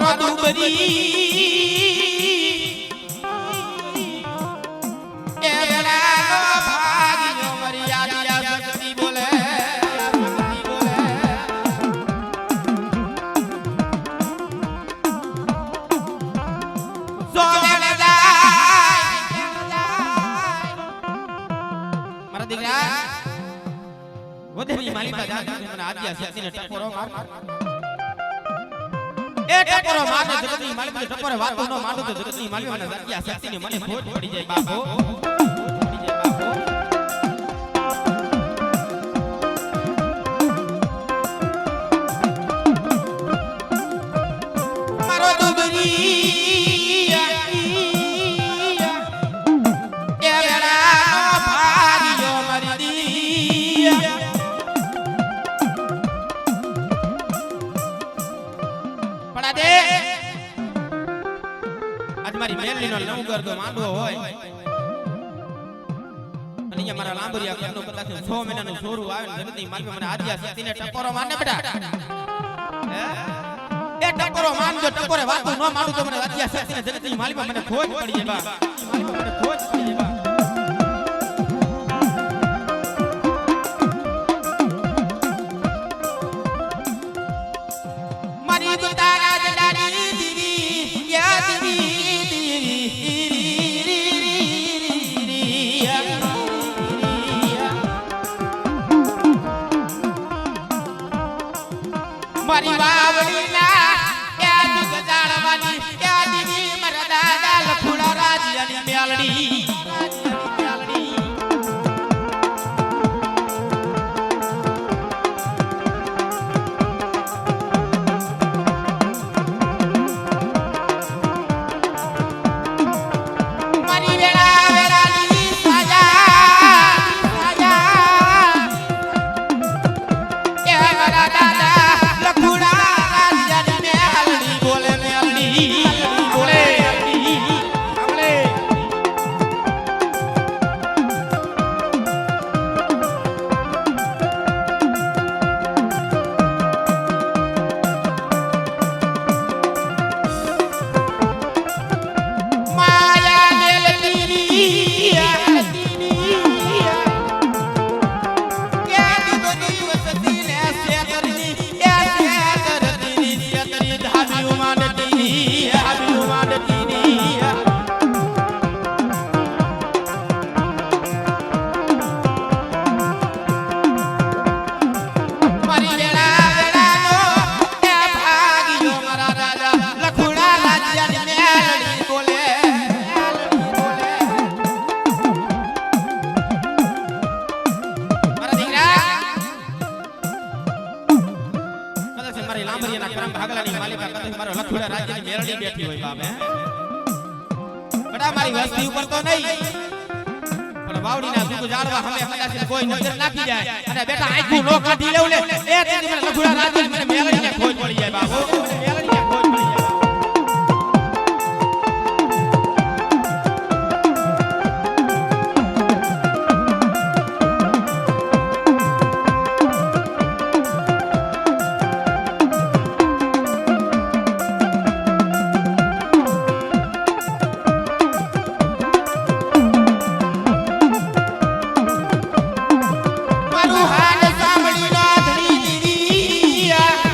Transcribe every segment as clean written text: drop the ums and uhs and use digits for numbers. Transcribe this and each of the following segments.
મારો ડુબરી એ વેળાનો ભાગ્યો મર્યાદા શક્તિ બોલે સો વેળા મારા દીકરા વધેલી માલિકા જાગે મને આદ્યા શક્તિને ટકોરો માર એ ટકોરો મારને જગતની માલિકા ટકોરે વાતો ન માનું તો જગતની માલિકા મને આદ્યા શક્તિને મને ભોજ પડી જાય બાપો પડી જાય બાપો મારો દુબરી એ વેળાનો ભાગ્યો મારી દી પડા દે આજ મારી મેલડીનો લંગર તો માંડવો હોય અને અહીંયા મારા લાંબરિયા ઘરનો કદાચ 6 મહિનાનું છોરું આવે ને જગતની માલિકા મને આદ્યા શક્તિને ટકોરો મારને બેટા હે એ ટકોરો માનજો ટકોરે વાતો ન માનું તો મને આદ્યા શક્તિને જગતની માલિકા મને ખોજ પડી જાય બા મને ખોજ પડી જાય બા મારી તો તારા જડારી દીવી યાદ મારી વાવડીના યાદ ગજાળવાની યાદ દી મારા દાદા લખુડા રાજ્યની મેલડી બેઠી હોય બાપ હે બડા મારી વસ્તી ઉપર તો નહીં પણ વાવડીના દુખ જાળવા હમે કદાચ કોઈ નજર નાખી જાય અને બેટા આંખું નો કાઢી લેવ લે એ તેની મને લખુડા રાજે મને મેલડીને ખોજ પડી જાય બાપો મને મેલડીને ખોજ પડી જાય મારું હાલ સાંભળી ના ધણી દીવી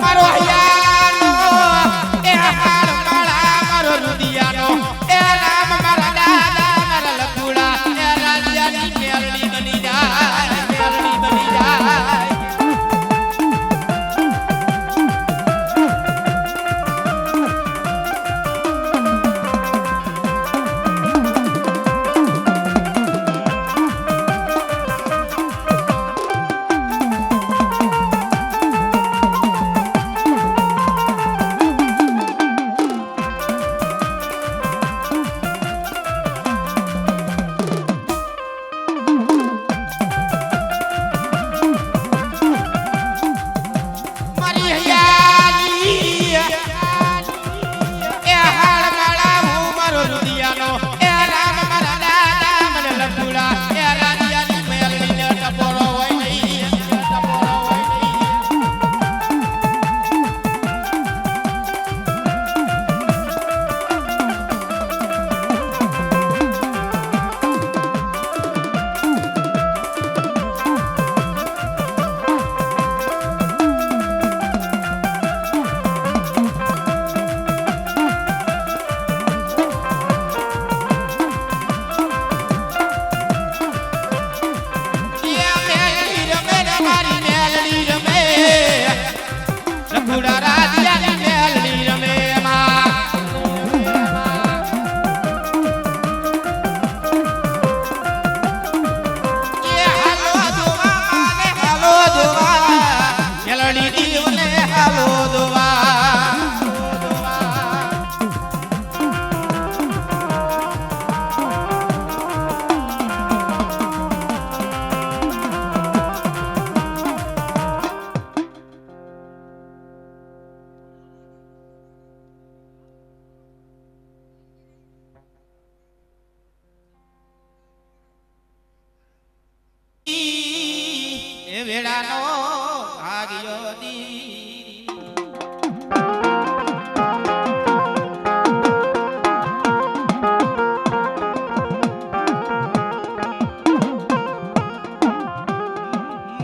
મારો હૈયાનો એ હાર માળા મારો રુદિયાનો એ રામ મારા દાદા મારા લખુડા એ રાજાની મેલડી બની જાય મેલડી બની જાય વેળાનો ભાગ્યો દી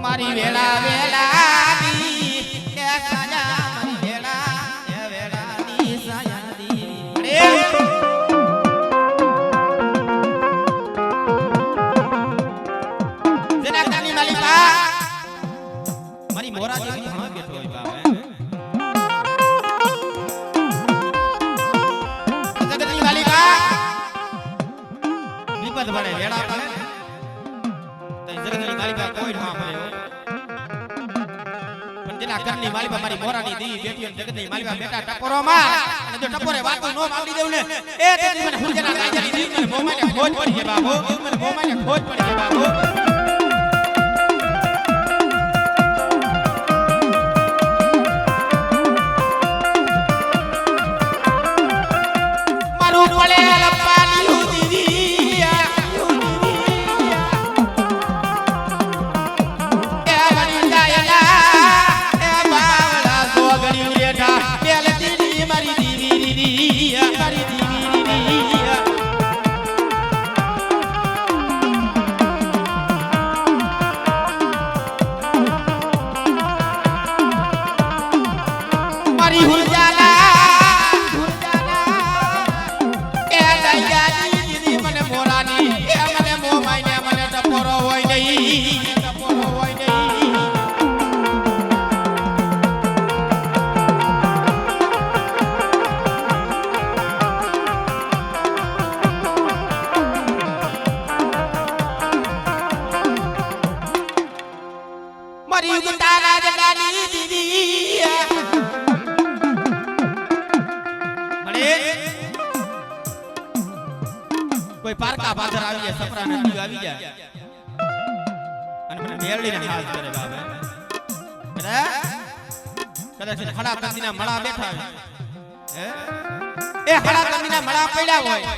મારી વેળા વેળા દી કે સાજા મારી વેળા એ વેળા દી સાજા દી જેના કાની માલિકા મારી મોરા જેવી હા બેઠો હોય બાપ જગતની માલિકા વિપત ભણે વેડા પડે તો જગતની માલિકા કોઈ ના પડે પણ જેના ઘરની માલિકા મારી મોરાની દી બેઠી અને જગતની માલિકા બેટા ટપોરો માર અને જો ટપોરે વાતો નો માંડી દેવ ને એ તેથી મને હુરજના કાયદાની દી મને મોમાને ખોજ પડી છે બાબો મને મોમાને ખોજ પડી છે બાબો કોઈ પારકા પાદર આવી જાય સપરા નદી આવી જાય અને મને મેળડીને હાથ કરે બાબે કદાચ હડા કંદીના મળા બેઠા હે એ હડા કંદીના મળા પડ્યા હોય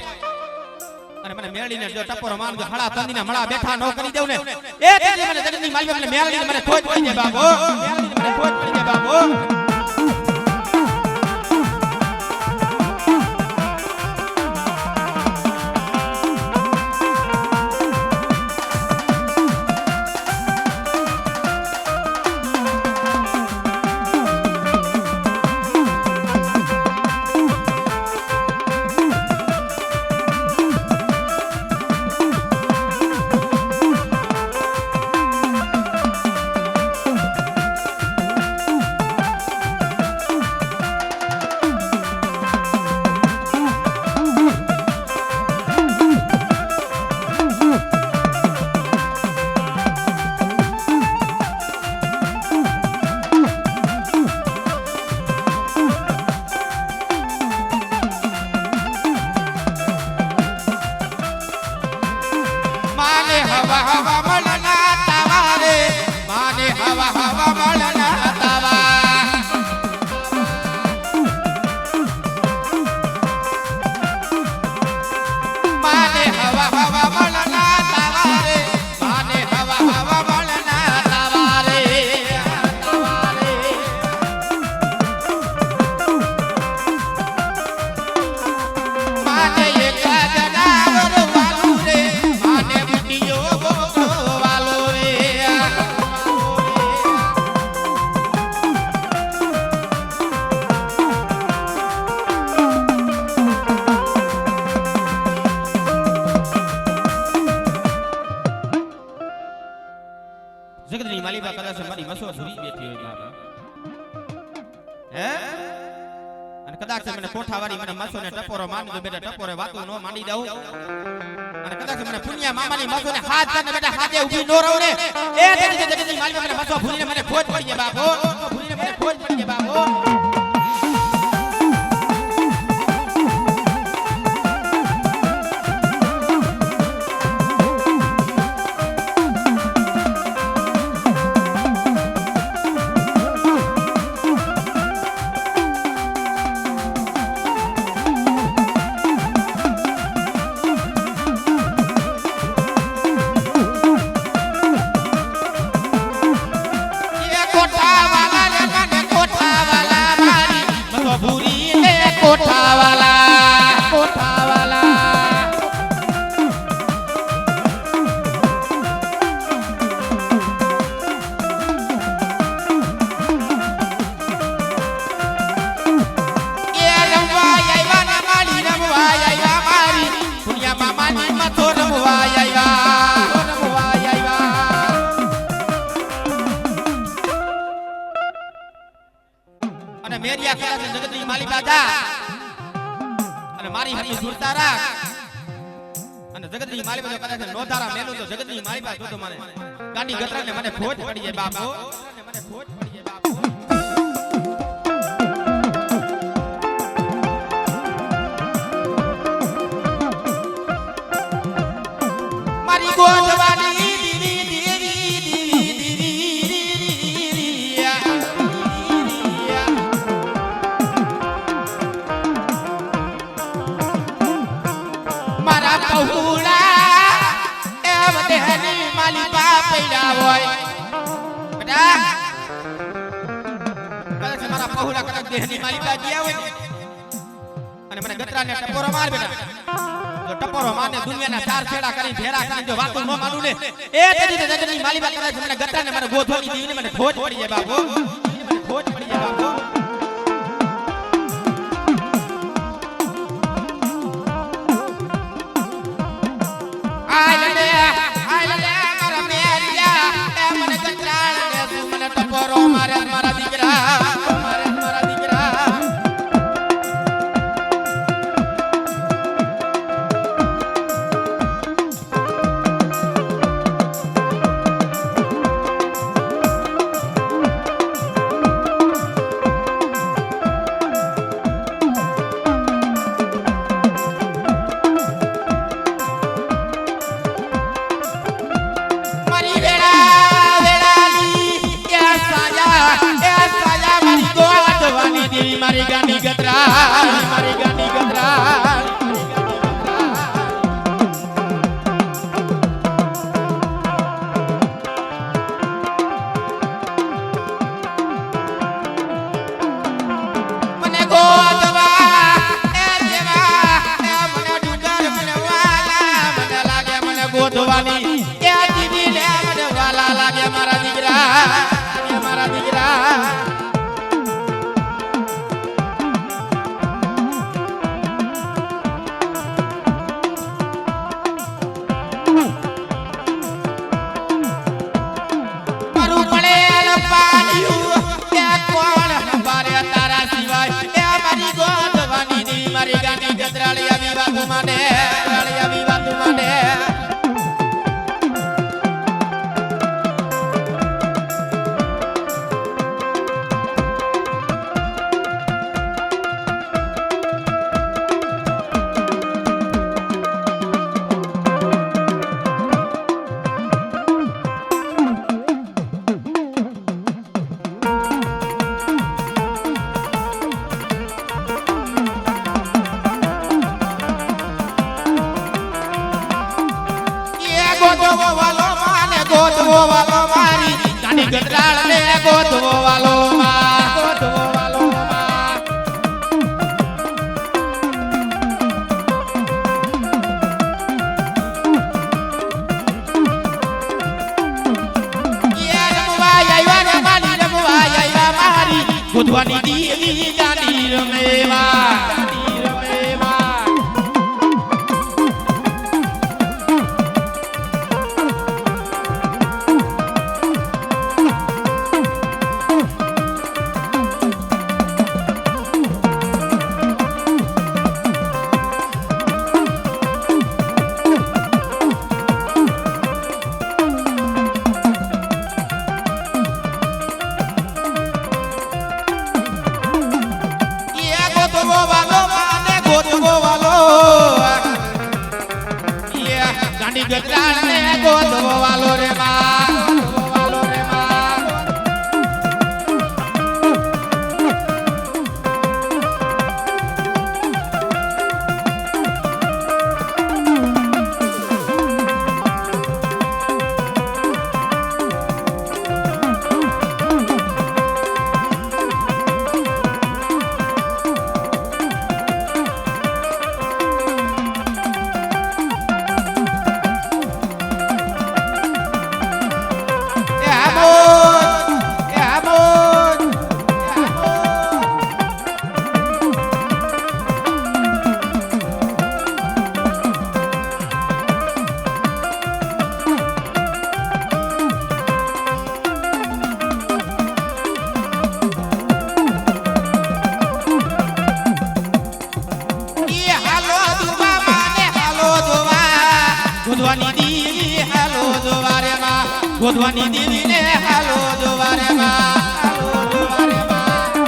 અને મને મેળડીને જો ટપોરો માર દો હડા કંદીના મળા બેઠા નો કરી દેવ ને એ તેથી મને જગતની માલિકા મને મેળડીને મને ખોજ પડી જાય બાબો મેળડીને મને ખોજ પડી જાય બાબો હે અને કદાચ મને કોઠાવાળી મને મસોને ટપોરો માંડી દો બેટા ટપોરે વાતો નો માંડી દઉં અને કદાચ મને પુણ્યા મામાની મસોને હાથ કરીને બેટા હાથે ઊભી નો રહું ને એ જગતની માલી મને મસો ભૂલીને મને ખોજ પડી જાય બાપો ભૂલીને મને ખોજ પડી જાય બાપો અને મેરિયા કલા છે જગતની માલી બાધા અને મારી હારી સુરતા રાખ અને જગતની માલી બાધા કદાચ નોધારા મેલું તો જગતની માલી બાધા તો મને ગાડી ગટરાને મને ખોટ પડી જાય બાપો મને ખોટ પડી જાય બાપો મારી ગોદવાની દેહની માલી બાજી આવે ને અને મને ગટરાને ટપોરો માર બેટા જો ટપોરો મારને દુનિયાના ચાર છેડા કરી ભેરા કરી જો વાતો ન માનું ને એ તેની જગતની માલી બા કરે મને ગટરાને મને ગોધવાની દીને મને ખોજ પડી જાય બાપો મને ખોજ પડી જાય બાપો આય લે મારા મેરિયા એ મને ગટરાને મને ટપોરો મારે મારા દીકરા મારી ગાની ગતરા મને ગોદવા એ દેવા એ મને ડુંગર મને વાલા મને લાગે મને ગોદવાની એ દીદી લે મને વાલા લાગે મારા દીકરા મારી ગાની ગતરાળિયા વિવાદ માટે ગોતવો વાલો મારી ગાની ગતરાળ ને ગોતવો વાલો ગોતવાની દેવી ગાની રમેવા મારી ગજરાને ગોદવો વાલો રે માં વાલો રે માં ગોધવાની દેવી ને હાલો જોવારે માં હાલો જોવારે માં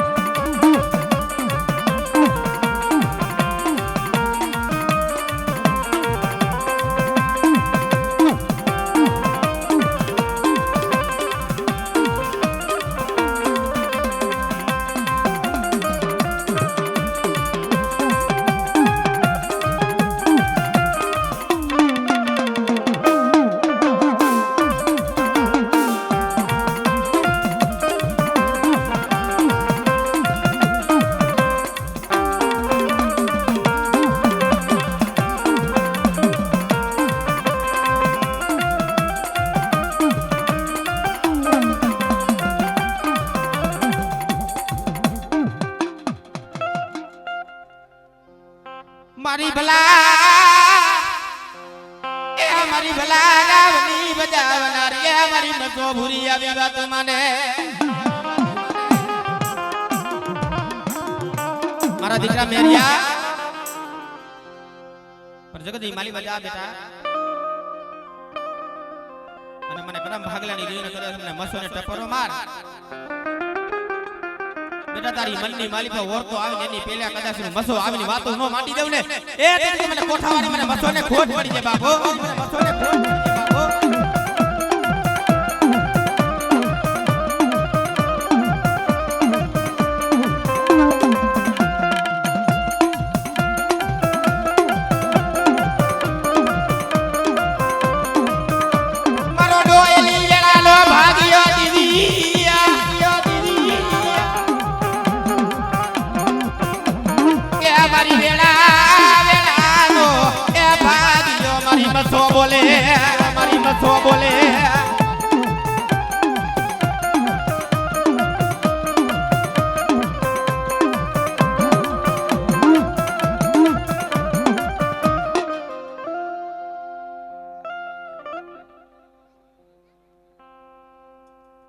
મારી ભલા ગાવની બજાવનારી મારી મતો ભૂરી આવી વાત મને મારા દીકરા મેરિયા પર જગદી માલી બજા બેટા અને મને કદમ ભાગલાની જોઈને કરે મને મસોને ટપરો માર બેટા તારી મનની માલી પર ઓરતો આવીને એની પેલા કદાચ મસો આવીને વાતો નો માંડી દઉં ને એ તેથી મને કોઠાવાળી મને મસોને ખોટ પડી જાય બાપો મને મસોને ખોટ પડી જાય બાપો મારો ડોયલી વેળાનો ભાગ્યો દીદી મારી વેળાનો એ ભાગ્યો મારી મસો બોલે